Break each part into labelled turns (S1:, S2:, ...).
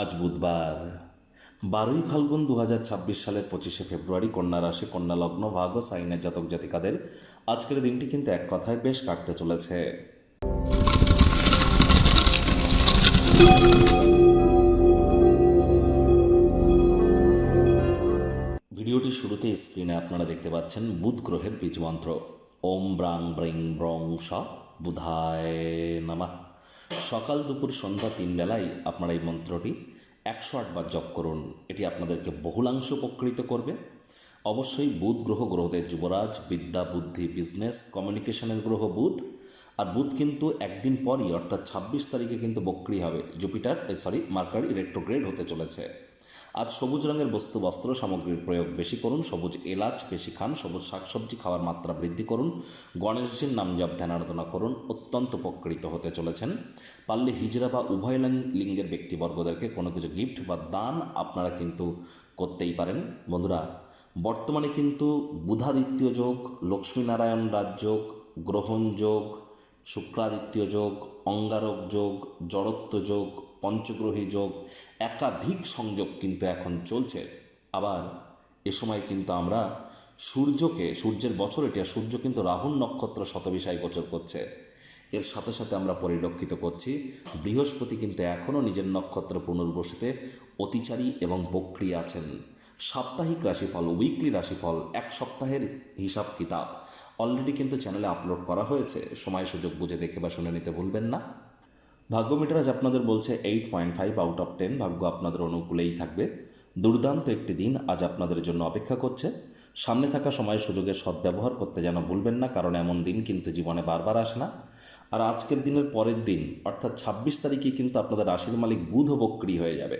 S1: আজ বুধবার 12ই ফাল্গুন 2026 সালের 25শে ফেব্রুয়ারি, কন্যা রাশি, কন্যা লগ্ন, ভাগ্য সাইনের জাতক জাতিকাদের আজকের দিনটি কিন্তু এক কথায় বেশ কাটতে চলেছে। ভিডিওটি শুরুতে স্ক্রিনে আপনারা দেখতে পাচ্ছেন বুধ গ্রহের বীজ মন্ত্র ওম ব্রাং ব্রিং ব্রং স বুধায় নমঃ। সকাল দুপুর সন্ধ্যা 3 বেলায় আপনারা এই মন্ত্রটি 108 বার জপ করুন। এটি আপনাদেরকে বহুলাংশ উপকৃত করবে। অবশ্যই বুধ গ্রহ গ্রহদের যুবরাজ, বিদ্যা, বুদ্ধি, বিজনেস, কমিউনিকেশনের গ্রহ বুধ। আর বুধ কিন্তু একদিন পরই অর্থাৎ 26 তারিখে কিন্তু বক্রী হবে। মার্কারি রেট্রোগ্রেড হতে চলেছে। আজ সবুজ রঙের বস্তু, বস্ত্র সামগ্রীর প্রয়োগ বেশি করুন। সবুজ এলাচ বেশি খান। সবুজ শাকসবজি খাওয়ার মাত্রা বৃদ্ধি করুন। গণেশজির নাম জপ ধ্যান আরাধনা করুন। অত্যন্ত উপকৃত হতে চলেছেন। পারলে হিজড়া বা উভয় লিঙ্গের ব্যক্তিবর্গদেরকে কোনো কিছু গিফট বা দান আপনারা কিন্তু করতেই পারেন। বন্ধুরা, বর্তমানে কিন্তু বুধাদিত্য যোগ, লক্ষ্মীনারায়ণ রাজযোগ, গ্রহণ যোগ, শুক্রাদিত্য যোগ, অঙ্গারক যোগ, জড়ত্ব যোগ, পঞ্চগ্রহী যোগ, একাধিক সংযোগ কিন্তু এখন চলছে। আবার এ সময় কিন্তু আমরা সূর্যের বছর এটা, সূর্য কিন্তু রাহুর নক্ষত্র শতবিষায় গোচর করছে। এর সাথে সাথে আমরা পরিলক্ষিত করছি বৃহস্পতি কিন্তু এখনও নিজের নক্ষত্র পুনর্বসিতে অতিচারী এবং বক্রী আছেন। সাপ্তাহিক রাশিফল, উইকলি রাশিফল, এক সপ্তাহের হিসাব কিতাব অলরেডি কিন্তু চ্যানেলে আপলোড করা হয়েছে। সময় সুযোগ বুঝে দেখে বা শুনে নিতে ভুলবেন না। ভাগ্য মিটার আজ আপনাদের বলছে 8.5 আউট অফ 10। ভাগ্য আপনাদের অনুকূলেই থাকবে। দুর্দান্ত একটি দিন আজ আপনাদের জন্য অপেক্ষা করছে। সামনে থাকা সময় সুযোগের সদ্ব্যবহার করতে যেন ভুলবেন না, কারণ এমন দিন কিন্তু জীবনে বারবার আসে না। আর আজকের দিনের পরের দিন অর্থাৎ 26 তারিখে কিন্তু আপনাদের রাশির মালিক বুধ বক্রী হয়ে যাবে।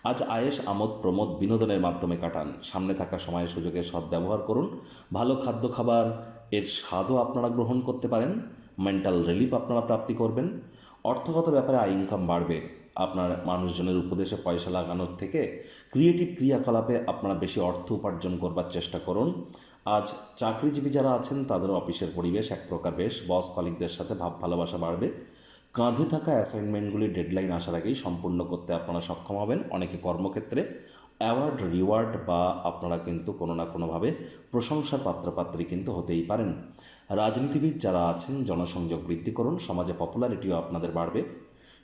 S1: আজ আয়েশ, আমোদ, প্রমোদ, বিনোদনের মাধ্যমে কাটান। সামনে থাকা সময় সুযোগের সদ্ব্যবহার করুন। ভালো খাদ্য খাবার এর স্বাদও আপনারা গ্রহণ করতে পারেন। মেন্টাল রিলিফ আপনারা প্রাপ্তি করবেন। অর্থগত ব্যাপারে আয় ইনকাম বাড়বে। আপনার মানুষজনের উপদেশে পয়সা লাগানোর থেকে ক্রিয়েটিভ ক্রিয়াকলাপে আপনারা বেশি অর্থ উপার্জন করবার চেষ্টা করুন। আজ চাকরিজীবী যারা আছেন তাদের অফিসের পরিবেশ এক প্রকার বেশ। বস কলিগদের সাথে ভাব ভালোবাসা বাড়বে। কাঁধে থাকা অ্যাসাইনমেন্টগুলি ডেডলাইন আসার আগেই সম্পূর্ণ করতে আপনারা সক্ষম হবেন। অনেকে কর্মক্ষেত্রে অ্যাওয়ার্ড, রিওয়ার্ড বা আপনারা কিন্তু কোনো না কোনোভাবে প্রশংসার পাত্রপাত্রী কিন্তু হতেই পারেন। রাজনীতিবিদ যারা আছেন জনসংযোগ বৃদ্ধি করুন। সমাজে পপুলারিটিও আপনাদের বাড়বে।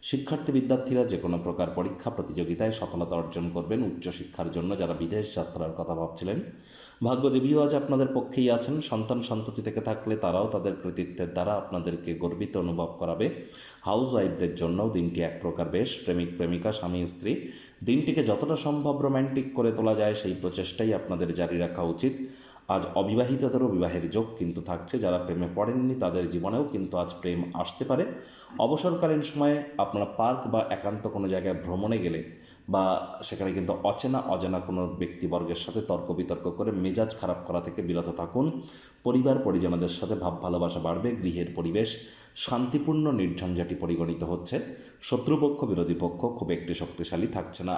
S1: শিক্ষার্থী বিদ্যার্থীরা যে কোনো প্রকার পরীক্ষা প্রতিযোগিতায় সফলতা অর্জন করবেন। উচ্চশিক্ষার জন্য যারা বিদেশ যাত্রার কথা ভাবছিলেন, ভাগ্যদেবীও আজ আপনাদের পক্ষেই আছেন। সন্তান সন্ততি থেকে থাকলে তারাও তাদের কৃতিত্বের দ্বারা আপনাদেরকে গর্বিত অনুভব করাবে। হাউস ওয়াইফদের জন্যও দিনটি এক প্রকার বেশ। প্রেমিক প্রেমিকা, স্বামী স্ত্রী দিনটিকে যতটা সম্ভব রোম্যান্টিক করে তোলা যায় সেই প্রচেষ্টাই আপনাদের জারি রাখা উচিত। আজ অবিবাহিতদেরও বিবাহের যোগ কিন্তু থাকছে। যারা প্রেমে পড়েননি তাদের জীবনেও কিন্তু আজ প্রেম আসতে পারে। অবসরকালীন সময়ে আপনারা পার্ক বা একান্ত কোনো জায়গায় ভ্রমণে গেলে বা সেখানে কিন্তু অজানা কোনো ব্যক্তিবর্গের সাথে তর্ক বিতর্ক করে মেজাজ খারাপ করা থেকে বিরত থাকুন। পরিবার পরিজনদের সাথে ভাব ভালোবাসা বাড়বে। গৃহের পরিবেশ শান্তিপূর্ণ নির্ঝঞ্ঝাটি পরিগণিত হচ্ছে। শত্রুপক্ষ বিরোধী পক্ষ খুব একটি শক্তিশালী থাকছে না।